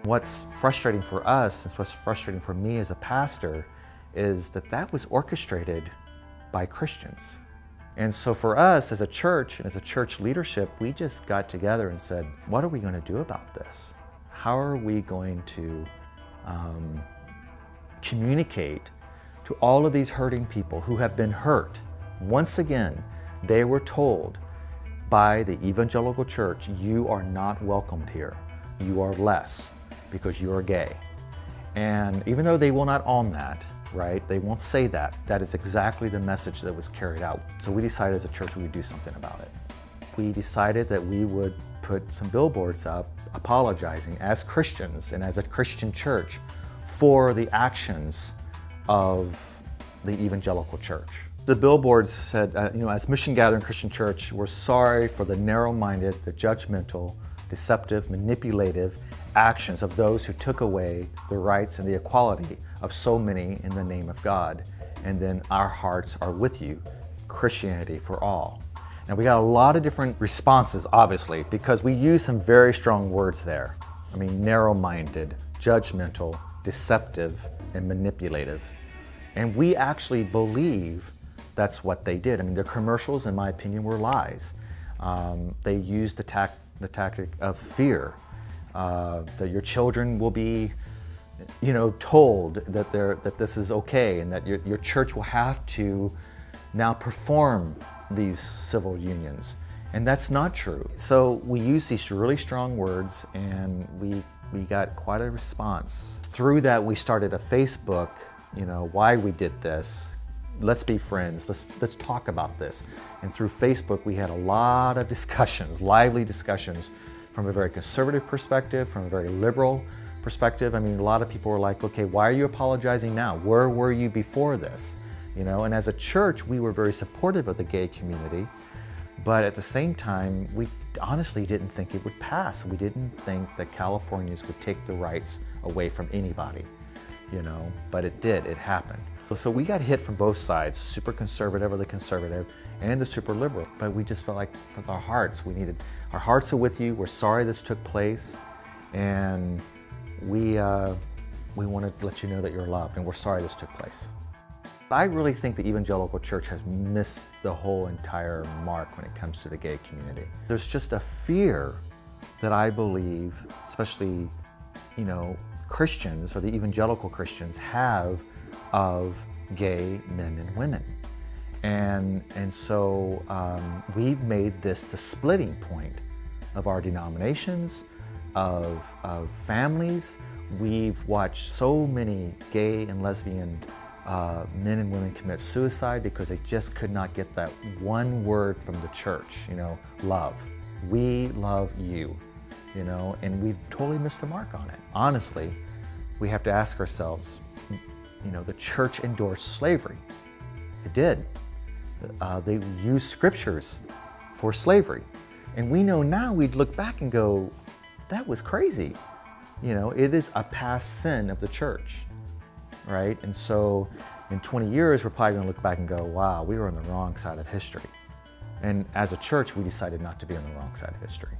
What's frustrating for us, and what's frustrating for me as a pastor, is that that was orchestrated by Christians. And so for us as a church and as a church leadership, we just got together and said, what are we going to do about this? How are we going to communicate to all of these hurting people who have been hurt? Once again, they were told by the evangelical church, you are not welcomed here. You are less because you are gay. And even though they will not own that, right? They won't say that. That is exactly the message that was carried out. So we decided as a church we would do something about it. We decided that we would put some billboards up apologizing as Christians and as a Christian church for the actions of the evangelical church. The billboards said, as Mission Gathering Christian Church, we're sorry for the narrow-minded, the judgmental, deceptive, manipulative actions of those who took away the rights and the equality of so many in the name of God. And then our hearts are with you, Christianity for all. And we got a lot of different responses, obviously, because we use some very strong words there. I mean, narrow-minded, judgmental, deceptive, and manipulative. And we actually believe that's what they did. I mean, their commercials, in my opinion, were lies. They used the tactic of fear, that your children will be, told that this is okay, and that your church will have to now perform these civil unions. And that's not true. So we use these really strong words, and we got quite a response. Through that, we started a Facebook, why we did this. Let's be friends, let's talk about this. And through Facebook, we had a lot of discussions, lively discussions, from a very conservative perspective, from a very liberal perspective. I mean, a lot of people were like, okay, why are you apologizing now? Where were you before this? And as a church, we were very supportive of the gay community, but at the same time, we honestly didn't think it would pass. We didn't think that Californians would take the rights away from anybody, but it did, it happened. So we got hit from both sides, super conservative or the conservative, and the super liberal. But we just felt like, from our hearts, our hearts are with you. We're sorry this took place, and we want to let you know that you're loved, and we're sorry this took place. I really think the evangelical church has missed the whole entire mark when it comes to the gay community. There's just a fear that I believe, especially, Christians or the evangelical Christians have of gay men and women. And so we've made this the splitting point of our denominations, of families. We've watched so many gay and lesbian men and women commit suicide because they just could not get that one word from the church, love. We love you, and we've totally missed the mark on it. Honestly, we have to ask ourselves, the church endorsed slavery. It did. They used scriptures for slavery. And we know now, we'd look back and go, that was crazy. It is a past sin of the church, right? And so in 20 years, we're probably gonna look back and go, wow, we were on the wrong side of history. And as a church, we decided not to be on the wrong side of history.